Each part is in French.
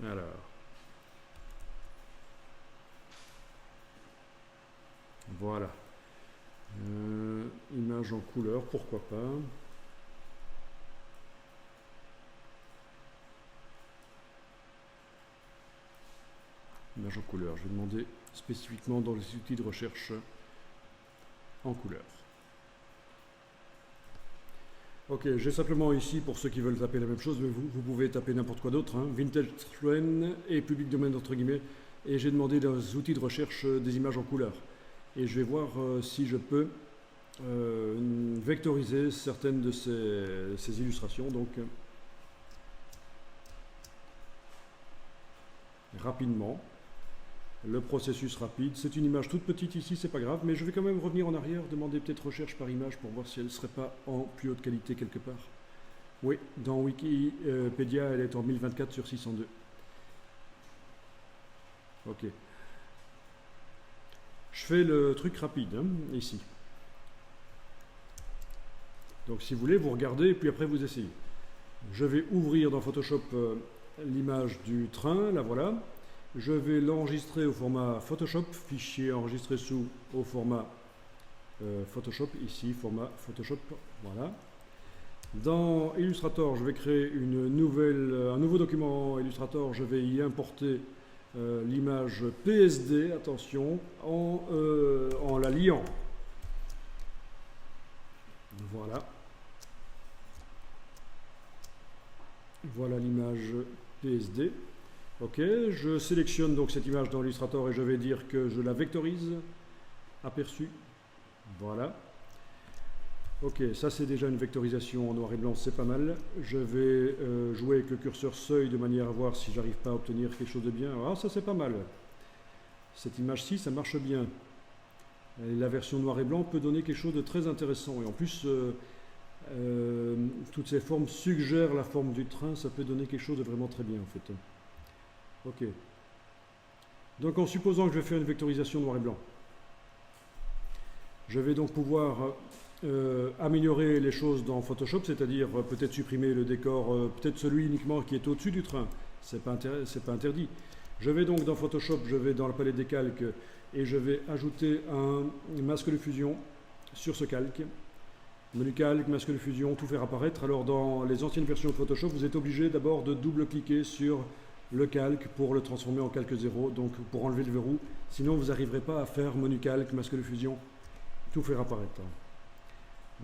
Alors, voilà. Image en couleur, pourquoi pas. Image en couleur. Je vais demander spécifiquement dans les outils de recherche en couleur. Ok, j'ai simplement ici, pour ceux qui veulent taper la même chose, mais vous pouvez taper n'importe quoi d'autre, hein, Vintage Trend et Public Domain entre guillemets, et j'ai demandé dans les outils de recherche des images en couleur. Et je vais voir si je peux vectoriser certaines de ces illustrations, donc rapidement. Le processus rapide, c'est une image toute petite ici, c'est pas grave, mais je vais quand même revenir en arrière, demander peut-être recherche par image pour voir si elle ne serait pas en plus haute qualité quelque part. Oui, dans Wikipédia, elle est en 1024 sur 602. Ok. Je fais le truc rapide, hein, ici. Donc si vous voulez, vous regardez et puis après vous essayez. Je vais ouvrir dans Photoshop l'image du train, la voilà. Je vais l'enregistrer au format Photoshop, fichier enregistré sous au format Photoshop, ici format Photoshop, voilà. Dans Illustrator, je vais créer un nouveau document Illustrator, je vais y importer l'image PSD, attention, en la liant. Voilà. Voilà l'image PSD. Ok, je sélectionne donc cette image dans Illustrator et je vais dire que je la vectorise. Aperçu. Voilà. Ok, ça c'est déjà une vectorisation en noir et blanc, c'est pas mal. Je vais jouer avec le curseur seuil de manière à voir si j'arrive pas à obtenir quelque chose de bien. Ah, ça c'est pas mal. Cette image-ci, ça marche bien. Et la version noir et blanc peut donner quelque chose de très intéressant. Et en plus, toutes ces formes suggèrent la forme du train, ça peut donner quelque chose de vraiment très bien en fait. Ok. Donc en supposant que je vais faire une vectorisation noir et blanc, je vais donc pouvoir améliorer les choses dans Photoshop, c'est-à-dire peut-être supprimer le décor, peut-être celui uniquement qui est au-dessus du train, c'est pas interdit. Je vais donc dans Photoshop, je vais dans la palette des calques et je vais ajouter un masque de fusion sur ce calque. Menu calque, masque de fusion, tout faire apparaître. Alors dans les anciennes versions de Photoshop, vous êtes obligé d'abord de double-cliquer sur le calque pour le transformer en calque 0, donc pour enlever le verrou. Sinon, vous n'arriverez pas à faire menu calque, masque de fusion, tout faire apparaître.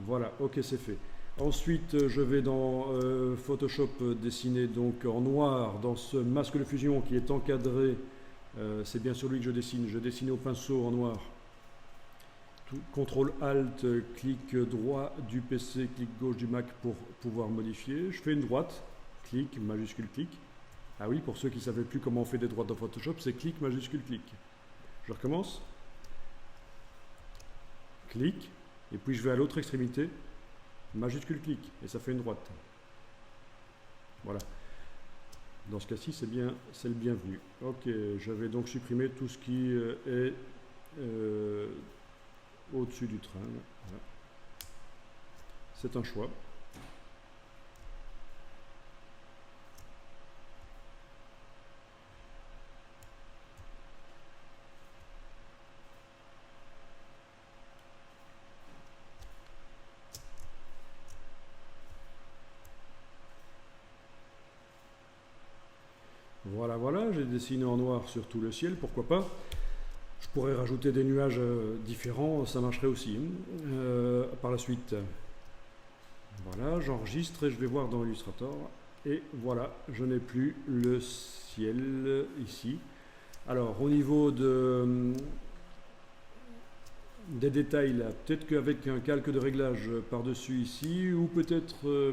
Voilà, ok, c'est fait. Ensuite, je vais dans Photoshop dessiner donc en noir dans ce masque de fusion qui est encadré. C'est bien sur lui que je dessine. Je dessine au pinceau en noir. CTRL ALT, clic droit du PC, clic gauche du Mac pour pouvoir modifier. Je fais une droite, clic, majuscule, clic. Ah oui, pour ceux qui ne savaient plus comment on fait des droites dans Photoshop, c'est clic, majuscule, clic. Je recommence. Clic, et puis je vais à l'autre extrémité, majuscule, clic, et ça fait une droite. Voilà. Dans ce cas-ci, c'est le bienvenu. Ok, je vais donc supprimer tout ce qui est au-dessus du train. Voilà. C'est un choix. Voilà, voilà, j'ai dessiné en noir sur tout le ciel, pourquoi pas. Je pourrais rajouter des nuages différents, ça marcherait aussi. Par la suite, voilà, j'enregistre et je vais voir dans Illustrator. Et voilà, je n'ai plus le ciel ici. Alors, au niveau des détails, là, peut-être qu'avec un calque de réglage par-dessus ici, ou peut-être,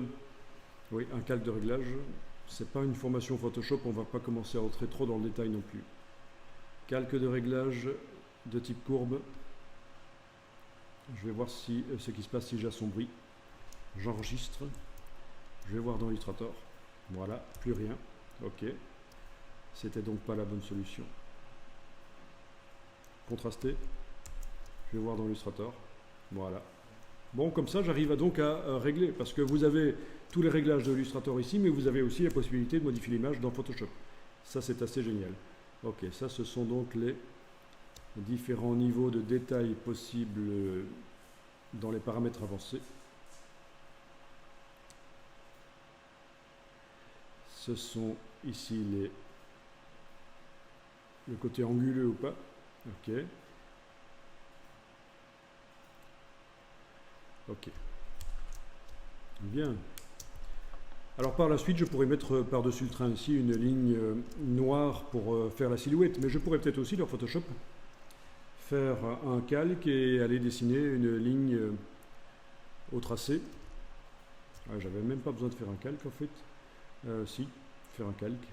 oui, un calque de réglage. C'est pas une formation Photoshop, on va pas commencer à entrer trop dans le détail non plus. Calque de réglage de type courbe. Je vais voir ce qui se passe si j'assombris. J'enregistre. Je vais voir dans Illustrator. Voilà, plus rien. Ok. C'était donc pas la bonne solution. Contraster. Je vais voir dans Illustrator. Voilà. Bon, comme ça, j'arrive donc à régler, parce que vous avez tous les réglages de Illustrator ici, mais vous avez aussi la possibilité de modifier l'image dans Photoshop. Ça, c'est assez génial. Ok, ça, ce sont donc les différents niveaux de détail possibles dans les paramètres avancés. Ce sont ici le côté anguleux ou pas. Ok. Ok. Bien. Alors par la suite, je pourrais mettre par-dessus le train ici une ligne noire pour faire la silhouette, mais je pourrais peut-être aussi dans Photoshop faire un calque et aller dessiner une ligne au tracé. Ah, j'avais même pas besoin de faire un calque en fait. Si, faire un calque.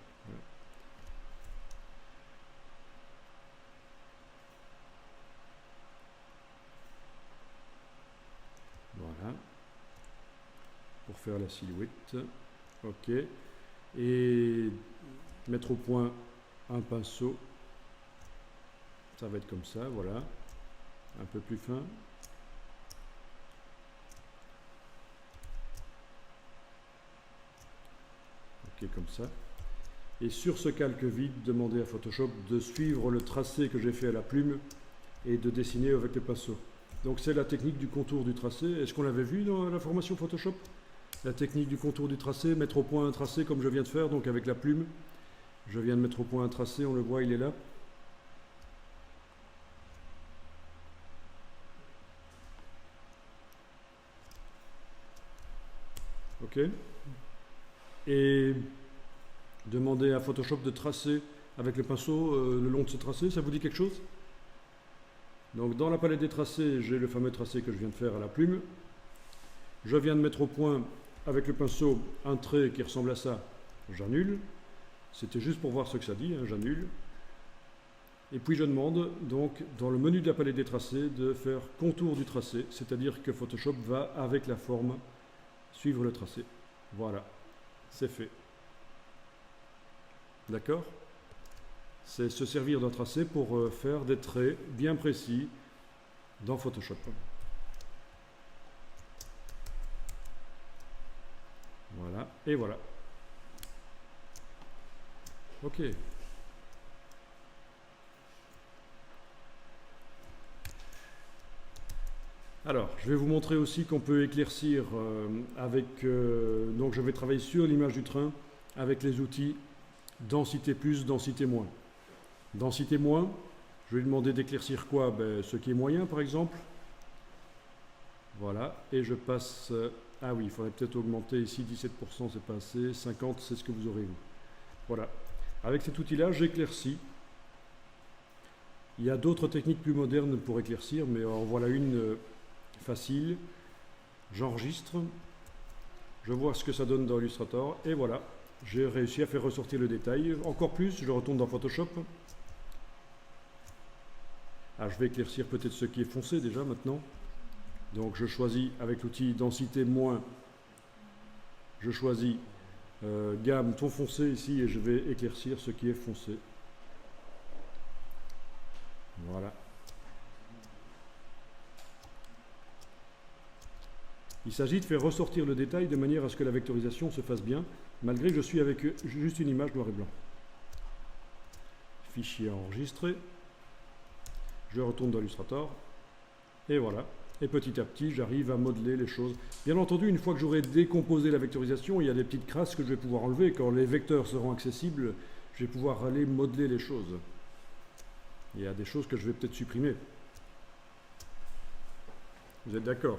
Voilà. Pour faire la silhouette. Ok. Et mettre au point un pinceau. Ça va être comme ça, voilà. Un peu plus fin. Ok, comme ça. Et sur ce calque vide, demandez à Photoshop de suivre le tracé que j'ai fait à la plume et de dessiner avec le pinceau. Donc c'est la technique du contour du tracé. Est-ce qu'on l'avait vu dans la formation Photoshop? La technique du contour du tracé, mettre au point un tracé comme je viens de faire, donc avec la plume. Je viens de mettre au point un tracé, on le voit, il est là. Ok. Et demander à Photoshop de tracer avec le pinceau le long de ce tracé, ça vous dit quelque chose? Donc dans la palette des tracés, j'ai le fameux tracé que je viens de faire à la plume. Je viens de mettre au point avec le pinceau un trait qui ressemble à ça, j'annule. C'était juste pour voir ce que ça dit, hein, j'annule. Et puis je demande donc dans le menu de la palette des tracés de faire contour du tracé, c'est-à-dire que Photoshop va avec la forme suivre le tracé. Voilà, c'est fait. D'accord? C'est se servir d'un tracé pour faire des traits bien précis dans Photoshop. Voilà, et voilà. Ok. Alors, je vais vous montrer aussi qu'on peut éclaircir donc je vais travailler sur l'image du train avec les outils densité plus, densité moins. Densité moins, je vais lui demander d'éclaircir quoi? Ce qui est moyen par exemple. Voilà, et je passe... ah oui, il faudrait peut-être augmenter ici, 17%, c'est pas assez, 50%, c'est ce que vous aurez vous. Voilà. Avec cet outil-là, j'éclaircis. Il y a d'autres techniques plus modernes pour éclaircir, mais en voilà une facile. J'enregistre, je vois ce que ça donne dans Illustrator, et voilà, j'ai réussi à faire ressortir le détail. Encore plus, je retourne dans Photoshop. Ah, je vais éclaircir peut-être ce qui est foncé déjà maintenant. Donc je choisis avec l'outil densité moins, je choisis gamme ton foncé ici et je vais éclaircir ce qui est foncé. Voilà. Il s'agit de faire ressortir le détail de manière à ce que la vectorisation se fasse bien, malgré que je suis avec juste une image noir et blanc. Fichier enregistré. Je retourne dans Illustrator. Et voilà. Et petit à petit, j'arrive à modeler les choses. Bien entendu, une fois que j'aurai décomposé la vectorisation, il y a des petites crasses que je vais pouvoir enlever. Quand les vecteurs seront accessibles, je vais pouvoir aller modeler les choses. Il y a des choses que je vais peut-être supprimer. Vous êtes d'accord?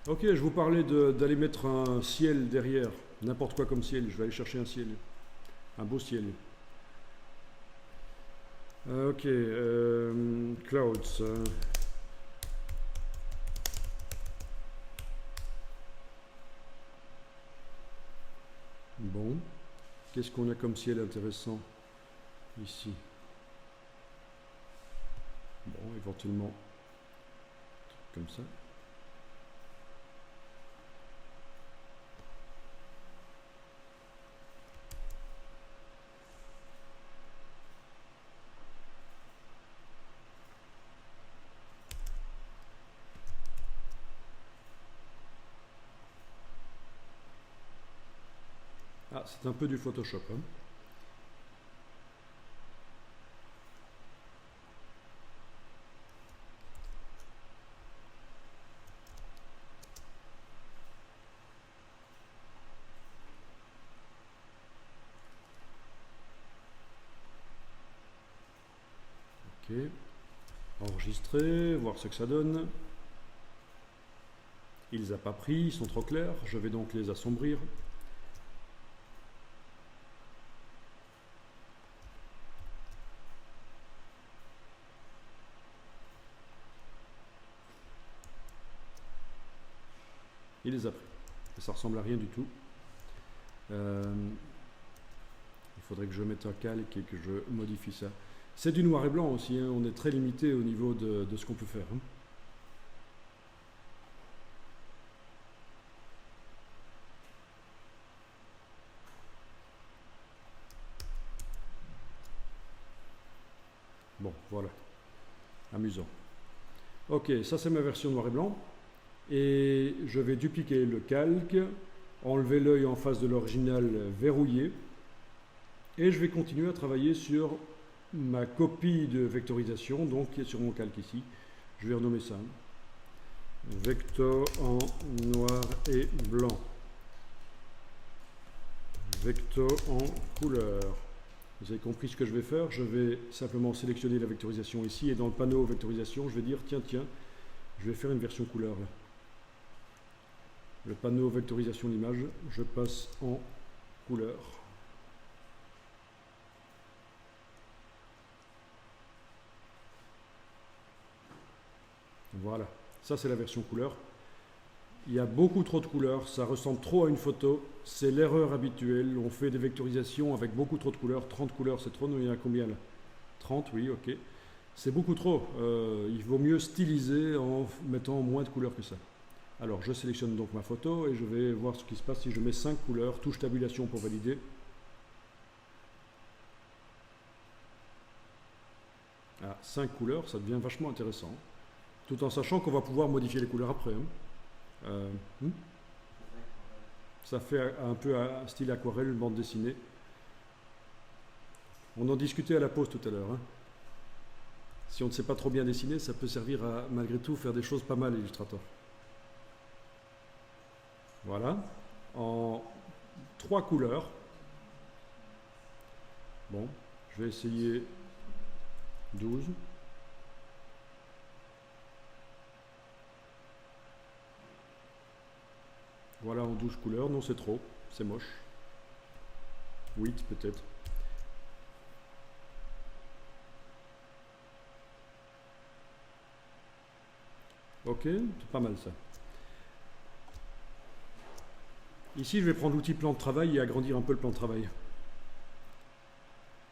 Ok, je vous parlais d'aller mettre un ciel derrière. N'importe quoi comme ciel. Je vais aller chercher un ciel. Un beau ciel. Ok, clouds. Bon, qu'est-ce qu'on a comme ciel intéressant ici? Bon, éventuellement, comme ça. Ah, c'est un peu du Photoshop, hein. Ok. Enregistrer, voir ce que ça donne. Il les a pas pris, ils sont trop clairs. Je vais donc les assombrir. Il les a pris. Et ça ressemble à rien du tout. Il faudrait que je mette un calque et que je modifie ça. C'est du noir et blanc aussi, hein. On est très limité au niveau de ce qu'on peut faire, hein. Bon, voilà. Amusant. Ok, ça c'est ma version noir et blanc. Et je vais dupliquer le calque, enlever l'œil en face de l'original verrouillé. Et je vais continuer à travailler sur ma copie de vectorisation, donc qui est sur mon calque ici. Je vais renommer ça Vector en noir et blanc. Vector en couleur. Vous avez compris ce que je vais faire. Je vais simplement sélectionner la vectorisation ici et dans le panneau vectorisation, je vais dire tiens, je vais faire une version couleur là. Le panneau vectorisation d'image, je passe en couleur. Voilà, ça c'est la version couleur. Il y a beaucoup trop de couleurs, ça ressemble trop à une photo, c'est l'erreur habituelle. On fait des vectorisations avec beaucoup trop de couleurs. 30 couleurs, c'est trop, il y en a combien là? 30, oui, ok. C'est beaucoup trop. Il vaut mieux styliser en mettant moins de couleurs que ça. Alors je sélectionne donc ma photo et je vais voir ce qui se passe si je mets 5 couleurs, touche tabulation pour valider. Ah, 5 couleurs, ça devient vachement intéressant. Tout en sachant qu'on va pouvoir modifier les couleurs après, hein. Ça fait un peu un style aquarelle, une bande dessinée. On en discutait à la pause tout à l'heure, hein. Si on ne sait pas trop bien dessiner, ça peut servir à, malgré tout, faire des choses pas mal, Illustrator. Voilà, en 3 couleurs. Bon, je vais essayer 12. Voilà, en 12 couleurs. Non, c'est trop, c'est moche. 8 peut-être. Ok, c'est pas mal ça. Ici, je vais prendre l'outil plan de travail et agrandir un peu le plan de travail.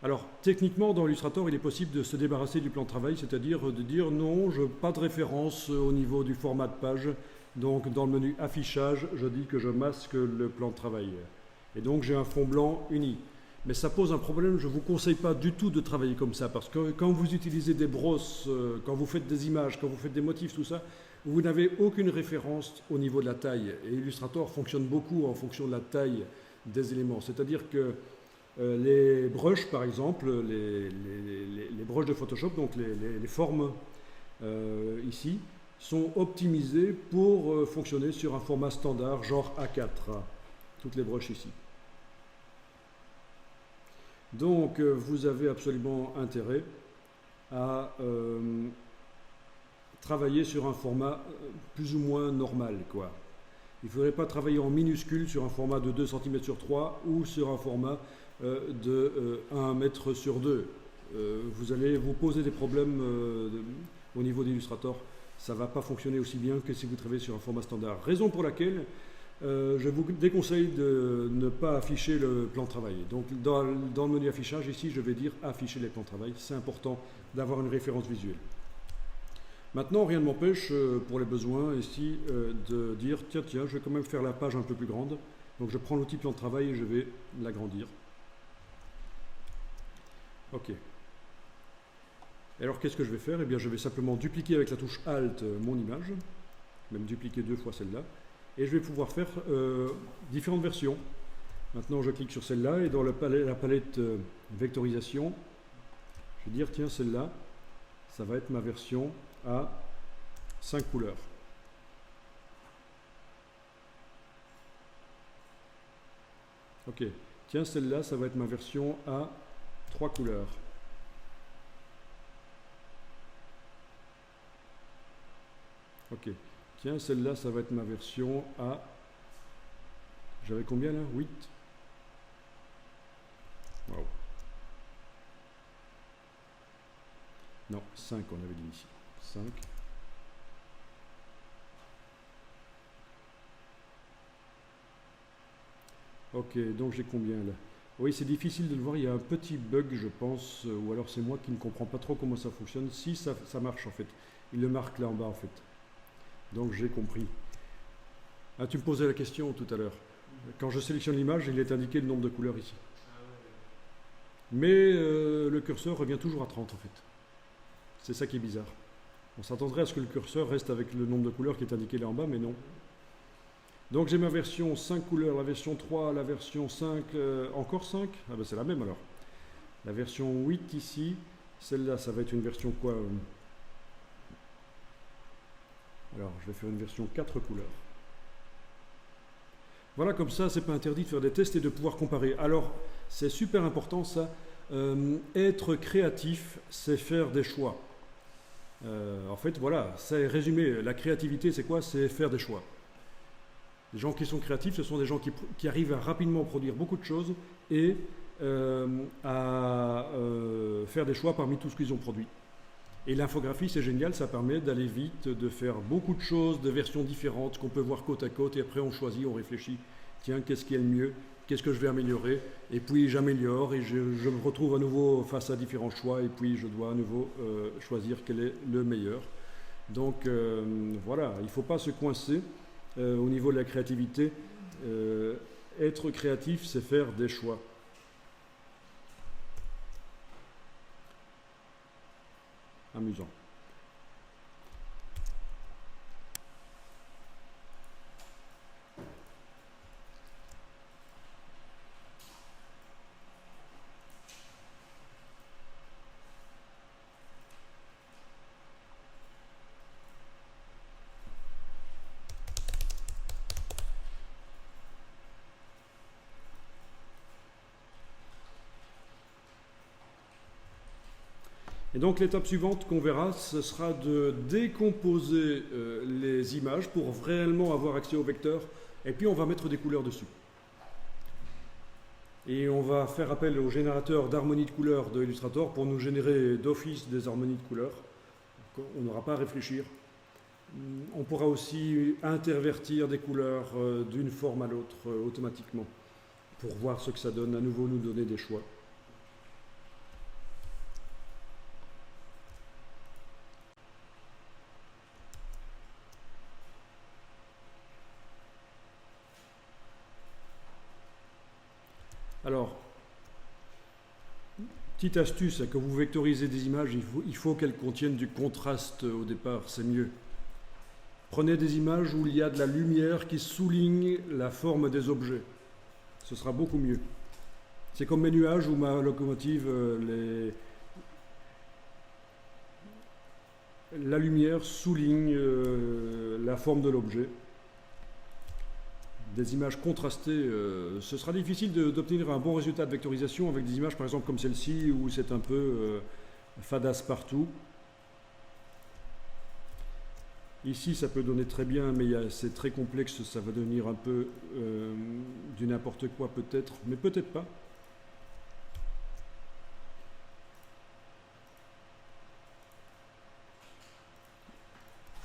Alors, techniquement, dans Illustrator, il est possible de se débarrasser du plan de travail, c'est-à-dire de dire non, je n'ai pas de référence au niveau du format de page. Donc, dans le menu affichage, je dis que je masque le plan de travail. Et donc, j'ai un fond blanc uni. Mais ça pose un problème, je ne vous conseille pas du tout de travailler comme ça, parce que quand vous utilisez des brosses, quand vous faites des images, quand vous faites des motifs, tout ça, vous n'avez aucune référence au niveau de la taille. Et Illustrator fonctionne beaucoup en fonction de la taille des éléments. C'est-à-dire que les brushes, par exemple, les brushes de Photoshop, donc les formes ici, sont optimisées pour fonctionner sur un format standard, genre A4. Toutes les brushes ici. Donc, vous avez absolument intérêt à travailler sur un format plus ou moins normal, quoi. Il ne faudrait pas travailler en minuscule sur un format de 2 cm sur 3 ou sur un format de 1 mètre sur 2. Vous allez vous poser des problèmes au niveau d'Illustrator. Ça ne va pas fonctionner aussi bien que si vous travaillez sur un format standard. Raison pour laquelle je vous déconseille de ne pas afficher le plan de travail. Donc dans le menu affichage, ici, je vais dire afficher les plans de travail. C'est important d'avoir une référence visuelle. Maintenant, rien ne m'empêche, pour les besoins ici, de dire tiens, je vais quand même faire la page un peu plus grande. Donc je prends l'outil plan de travail et je vais l'agrandir. Ok. Alors qu'est-ce que je vais faire? Eh bien, je vais simplement dupliquer avec la touche Alt mon image, même dupliquer 2 fois celle-là. Et je vais pouvoir faire différentes versions. Maintenant, je clique sur celle-là et dans la palette vectorisation, je vais dire, tiens, celle-là, ça va être ma version à 5 couleurs. Ok, tiens, celle-là, ça va être ma version à 3 couleurs. Ok. Tiens, celle-là, ça va être ma version à... J'avais combien là? 8. Waouh. Non, 5 on avait dit ici. 5. Ok, donc j'ai combien là? Oui, c'est difficile de le voir, il y a un petit bug je pense, ou alors c'est moi qui ne comprends pas trop comment ça fonctionne. Si, ça marche en fait. Il le marque là en bas en fait. Donc j'ai compris. Ah, tu me posais la question tout à l'heure. Quand je sélectionne l'image, il est indiqué le nombre de couleurs ici. Mais le curseur revient toujours à 30 en fait. C'est ça qui est bizarre. On s'attendrait à ce que le curseur reste avec le nombre de couleurs qui est indiqué là en bas, mais non. Donc j'ai ma version 5 couleurs, la version 3, la version 5, encore 5. Ah ben c'est la même alors. La version 8 ici, celle-là ça va être une version quoi? Alors je vais faire une version 4 couleurs. Voilà, comme ça c'est pas interdit de faire des tests et de pouvoir comparer. Alors c'est super important ça. Être créatif, c'est faire des choix. En fait voilà, c'est résumé. La créativité c'est quoi? C'est faire des choix. Les gens qui sont créatifs, ce sont des gens qui arrivent à rapidement produire beaucoup de choses et à faire des choix parmi tout ce qu'ils ont produit. Et l'infographie, c'est génial, ça permet d'aller vite, de faire beaucoup de choses, de versions différentes qu'on peut voir côte à côte et après on choisit, on réfléchit. Tiens, qu'est-ce qui est le mieux? Qu'est-ce que je vais améliorer? Et puis j'améliore et je me retrouve à nouveau face à différents choix et puis je dois à nouveau choisir quel est le meilleur. Donc voilà, il ne faut pas se coincer. Au niveau de la créativité, être créatif, c'est faire des choix. Amusant. Et donc l'étape suivante qu'on verra, ce sera de décomposer les images pour réellement avoir accès au vecteur. Et puis on va mettre des couleurs dessus. Et on va faire appel au générateur d'harmonie de couleurs de Illustrator pour nous générer d'office des harmonies de couleurs. On n'aura pas à réfléchir. On pourra aussi intervertir des couleurs d'une forme à l'autre automatiquement pour voir ce que ça donne, à nouveau nous donner des choix. Alors, petite astuce, quand vous vectorisez des images, il faut qu'elles contiennent du contraste au départ, c'est mieux. Prenez des images où il y a de la lumière qui souligne la forme des objets. Ce sera beaucoup mieux. C'est comme mes nuages ou ma locomotive, la lumière souligne la forme de l'objet. Des images contrastées, ce sera difficile d'obtenir un bon résultat de vectorisation avec des images par exemple comme celle-ci où c'est un peu fadasse partout. Ici ça peut donner très bien mais c'est très complexe, ça va devenir un peu du n'importe quoi peut-être, mais peut-être pas.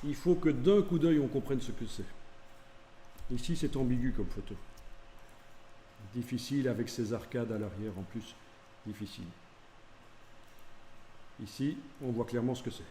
Il faut que d'un coup d'œil on comprenne ce que c'est. Ici, c'est ambigu comme photo. Difficile avec ces arcades à l'arrière en plus. Difficile. Ici, on voit clairement ce que c'est.